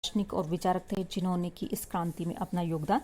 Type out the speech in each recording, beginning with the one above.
दार्शनिक और विचारक थे जिन्होंने कि इस क्रांति में अपना योगदान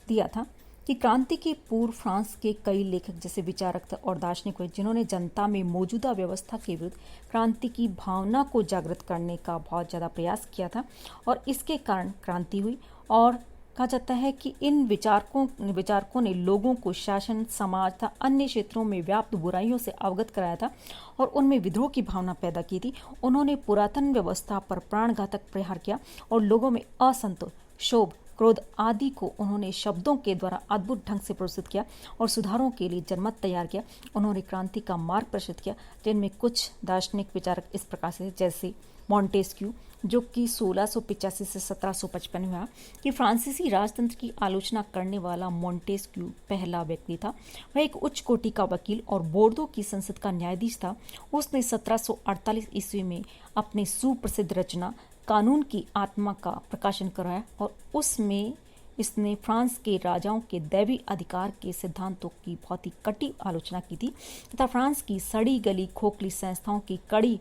दिया था। कि क्रांति के पूर्व फ्रांस के कई लेखक जैसे विचारक थे और दार्शनिक हुए जिन्होंने जनता में मौजूदा व्यवस्था के विरुद्ध क्रांति की भावना को जागृत करने का बहुत ज़्यादा प्रयास किया था और इसके कारण क्रांति हुई। और कहा जाता है कि इन विचारकों ने लोगों को शासन, समाज तथा अन्य क्षेत्रों में व्याप्त बुराइयों से अवगत कराया था और उनमें विद्रोह की भावना पैदा की थी। उन्होंने पुरातन व्यवस्था पर प्राणघातक प्रहार किया और लोगों में असंतोष, क्षोभ, क्रोध आदि को उन्होंने शब्दों के द्वारा अद्भुत ढंग से प्रस्तुत किया और सुधारों के लिए जनमत तैयार किया। उन्होंने क्रांति का मार्ग प्रशस्त किया, जिनमें कुछ दार्शनिक विचारक इस प्रकार से जैसे मॉन्टेस्क्यू, जो कि 1685 से 1755 हुआ। कि फ्रांसीसी राजतंत्र की आलोचना करने वाला मॉन्टेस्क्यू पहला व्यक्ति था। वह एक उच्च कोटि का वकील और बोर्दो की संसद का न्यायाधीश था। उसने 1748 ईस्वी में अपनी सुप्रसिद्ध रचना कानून की आत्मा का प्रकाशन कराया और उसमें इसने फ्रांस के राजाओं के दैवी अधिकार के सिद्धांतों की बहुत ही कटी आलोचना की थी तथा फ्रांस की सड़ी गली खोखली संस्थाओं की कड़ी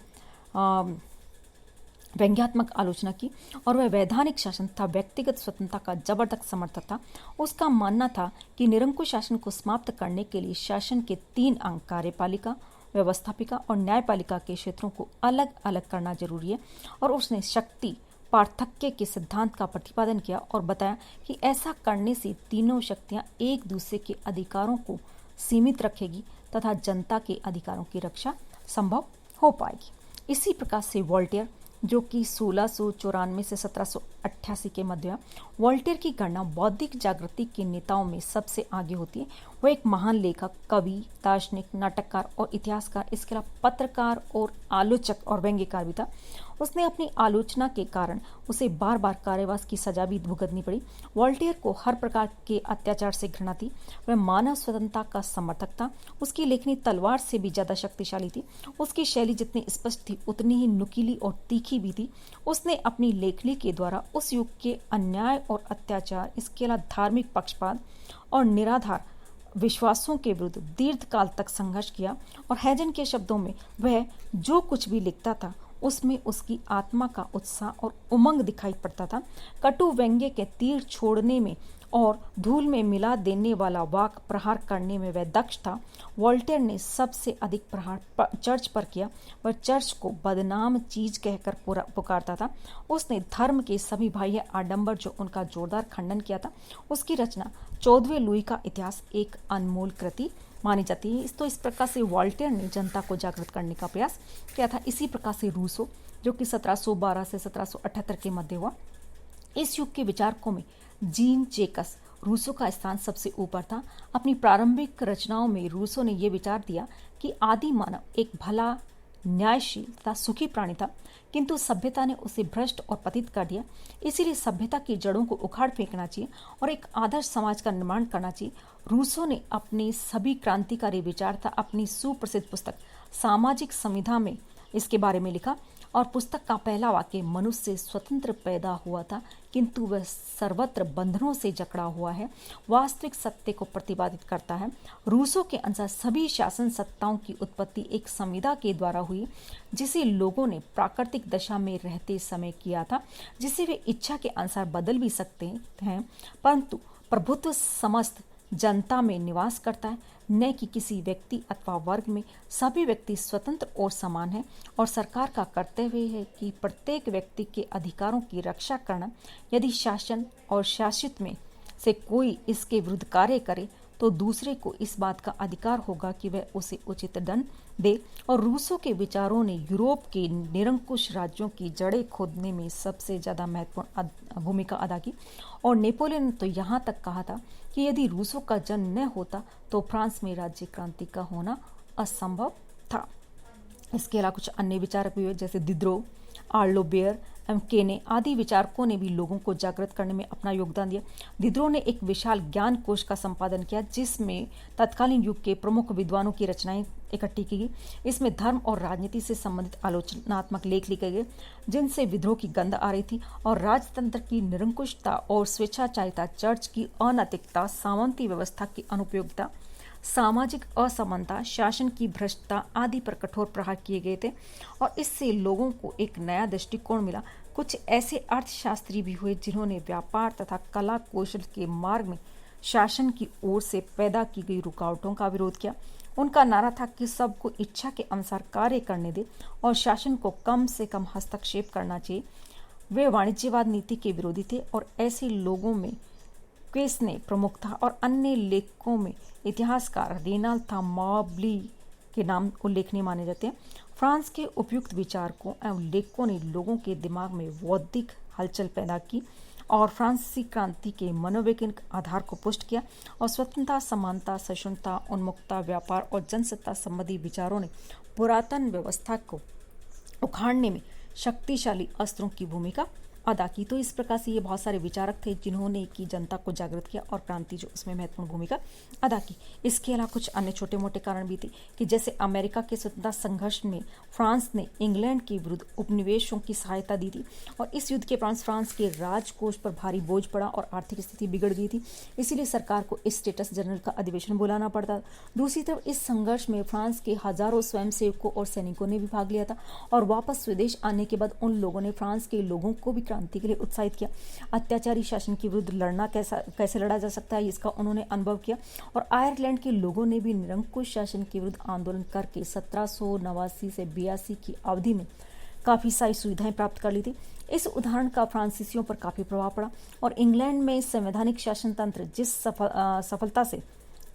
व्यंग्यात्मक आलोचना की। और वह वैधानिक शासन तथा व्यक्तिगत स्वतंत्रता का जबरदस्त समर्थक था। उसका मानना था कि निरंकुश शासन को समाप्त करने के लिए शासन के 3 अंग कार्यपालिका, व्यवस्थापिका और न्यायपालिका के क्षेत्रों को अलग अलग करना जरूरी है। और उसने शक्ति पार्थक्य के सिद्धांत का प्रतिपादन किया और बताया कि ऐसा करने से तीनों शक्तियां एक दूसरे के अधिकारों को सीमित रखेगी तथा जनता के अधिकारों की रक्षा संभव हो पाएगी। इसी प्रकार से वोल्टेयर, जो कि 1694 से 1788 के मध्य, वोल्टेयर की गणना बौद्धिक जागृति के नेताओं में सबसे आगे होती है। वह एक महान लेखक, कवि, दार्शनिक, नाटककार और इतिहासकार, इसके अलावा पत्रकार और आलोचक और व्यंग्यकार भी था। उसने अपनी आलोचना के कारण उसे बार बार कारावास की सजा भी भुगतनी पड़ी। वोल्टेयर को हर प्रकार के अत्याचार से घृणा थी। वह मानव स्वतंत्रता का समर्थक था। उसकी लेखनी तलवार से भी ज्यादा शक्तिशाली थी। उसकी शैली जितनी स्पष्ट थी उतनी ही नुकीली और तीखी भी थी। उसने अपनी लेखनी के द्वारा उस युग के अन्याय और अत्याचार, इसके अलावा धार्मिक पक्षपात और निराधार विश्वासों के विरुद्ध दीर्घकाल तक संघर्ष किया। और हैजन के शब्दों में वह जो कुछ भी लिखता था उसमें उसकी आत्मा का उत्साह और उमंग दिखाई पड़ता था। कटु व्यंग्य के तीर छोड़ने में और धूल में मिला देने वाला वाक प्रहार करने में वह दक्ष था। वोल्टेयर ने सबसे अधिक प्रहार चर्च पर किया। वह चर्च को बदनाम चीज कहकर पुकारता था। उसने धर्म के सभी बाह्य आडंबर जो उनका जोरदार खंडन किया था। उसकी रचना 14वें लुई का इतिहास एक अनमोल कृति मानी जाती है। तो इस प्रकार से वोल्टेयर ने जनता को जागृत करने का प्रयास किया था। इसी प्रकार से रूसो, जो कि 1712 से 1778 के मध्य हुआ, इस युग के विचारकों में जीन चेकस रूसो का स्थान सबसे ऊपर था। अपनी प्रारंभिक रचनाओं में रूसो ने यह विचार दिया कि आदि मानव एक भला, न्यायशील तथा सुखी प्राणी था, किंतु सभ्यता ने उसे भ्रष्ट और पतित कर दिया। इसीलिए सभ्यता की जड़ों को उखाड़ फेंकना चाहिए और एक आदर्श समाज का निर्माण करना चाहिए। रूसो ने अपने सभी क्रांतिकारी विचार तथा अपनी सुप्रसिद्ध पुस्तक सामाजिक संविधा में इसके बारे में लिखा। और पुस्तक का पहला वाक्य मनुष्य स्वतंत्र पैदा हुआ था किंतु वह सर्वत्र बंधनों से जकड़ा हुआ है, वास्तविक सत्य को प्रतिपादित करता है। रूसो के अनुसार सभी शासन सत्ताओं की उत्पत्ति एक संविधा के द्वारा हुई जिसे लोगों ने प्राकृतिक दशा में रहते समय किया था, जिसे वे इच्छा के अनुसार बदल भी सकते हैं, परंतु प्रभुत्व समस्त जनता में निवास करता है, न कि किसी व्यक्ति अथवा वर्ग में। सभी व्यक्ति स्वतंत्र और समान हैं और सरकार का कर्तव्य है कि प्रत्येक व्यक्ति के अधिकारों की रक्षा करना। यदि शासन और शासित में से कोई इसके विरुद्ध कार्य करे तो दूसरे को इस बात का अधिकार होगा कि वह उसे उचित दंड दे। और रूसो के विचारों ने यूरोप के निरंकुश राज्यों की जड़ें खोदने में सबसे ज़्यादा महत्वपूर्ण भूमिका अदा की। और नेपोलियन ने तो यहाँ तक कहा था कि यदि रूसो का जन्म न होता तो फ्रांस में राज्य क्रांति का होना असंभव था। इसके अलावा कुछ अन्य विचारक भी हुए जैसे दिद्रो, आर्लो बेयर एवं केने आदि विचारकों ने भी लोगों को जागृत करने में अपना योगदान दिया। दिद्रो ने एक विशाल ज्ञान कोश का संपादन किया जिसमें तत्कालीन युग के प्रमुख विद्वानों की रचनाएं इकट्ठी की गई। इसमें धर्म और राजनीति से संबंधित आलोचनात्मक लेख लिखे गए जिनसे विद्रोह की गंध आ रही थी और राजतंत्र की निरंकुशता और स्वेच्छाचारिता, चर्च की अनैतिकता, सामंती व्यवस्था की अनुपयोगिता, सामाजिक असमानता, शासन की भ्रष्टता आदि पर कठोर प्रहार किए गए थे और इससे लोगों को एक नया दृष्टिकोण मिला। कुछ ऐसे अर्थशास्त्री भी हुए जिन्होंने व्यापार तथा कला कौशल के मार्ग में शासन की ओर से पैदा की गई रुकावटों का विरोध किया। उनका नारा था कि सबको इच्छा के अनुसार कार्य करने दे और शासन को कम से कम हस्तक्षेप करना चाहिए। वे वाणिज्यवाद नीति के विरोधी थे और ऐसे लोगों में क्वेस ने प्रमुख था और अन्य लेखकों में इतिहासकार रेनाल्ड था मॉबली के नाम उल्लेखनीय माने जाते हैं। फ्रांस के उपयुक्त विचारकों एवं लेखकों ने लोगों के दिमाग में बौद्धिक हलचल पैदा की और फ्रांसीसी क्रांति के मनोवैज्ञानिक आधार को पुष्ट किया और स्वतंत्रता, समानता, सहिष्णुता, उन्मुक्तता, व्यापार और जनसत्ता संबंधी विचारों ने पुरातन व्यवस्था को उखाड़ने में शक्तिशाली अस्त्रों की भूमिका अदा की। तो इस प्रकार से ये बहुत सारे विचारक थे जिन्होंने की जनता को जागृत किया और क्रांति जो उसमें महत्वपूर्ण भूमिका अदा की। इसके अलावा कुछ अन्य छोटे मोटे कारण भी थे कि जैसे अमेरिका के स्वतंत्रता संघर्ष में फ्रांस ने इंग्लैंड के विरुद्ध उपनिवेशों की सहायता दी थी और इस युद्ध के कारण फ्रांस के राजकोष पर भारी बोझ पड़ा और आर्थिक स्थिति बिगड़ गई थी। इसीलिए सरकार को स्टेटस जनरल का अधिवेशन बुलाना पड़ता। दूसरी तरफ इस संघर्ष में फ्रांस के हजारों स्वयंसेवकों और सैनिकों ने भी भाग लिया था और वापस स्वदेश आने के बाद उन लोगों ने फ्रांस के लोगों को भी क्रांति के लिए उत्साहित किया। अत्याचारी शासन के विरुद्ध लड़ना कैसे लड़ा जा सकता है इसका उन्होंने अनुभव किया और आयरलैंड के लोगों ने भी निरंकुश शासन के विरुद्ध आंदोलन करके 1789 से 82 की अवधि में काफी सारी सुविधाएं प्राप्त कर ली थी। इस उदाहरण का फ्रांसीसियों पर काफी प्रभाव पड़ा और इंग्लैंड में संवैधानिक शासन तंत्र जिस सफलता से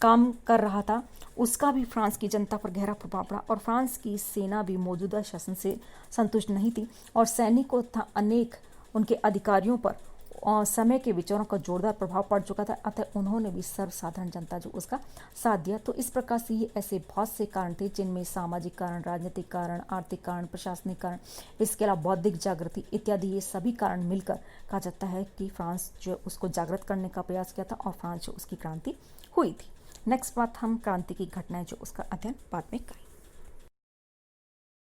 काम कर रहा था उसका भी फ्रांस की जनता पर गहरा प्रभाव पड़ा और फ्रांस की सेना भी मौजूदा शासन से संतुष्ट नहीं थी और सैनिकों तथा अनेक उनके अधिकारियों पर समय के विचारों का जोरदार प्रभाव पड़ चुका था। अतः उन्होंने भी सर्वसाधारण जनता जो उसका साथ दिया। तो इस प्रकार से ये ऐसे बहुत से कारण थे जिनमें सामाजिक कारण, राजनीतिक कारण, आर्थिक कारण, प्रशासनिक कारण, इसके अलावा बौद्धिक जागृति इत्यादि ये सभी कारण मिलकर कहा जाता है कि फ्रांस जो उसको जागृत करने का प्रयास किया था और फ्रांस जो उसकी क्रांति हुई थी। नेक्स्ट बात हम क्रांति की घटनाएं जो उसका अध्ययन बाद में करेंगे।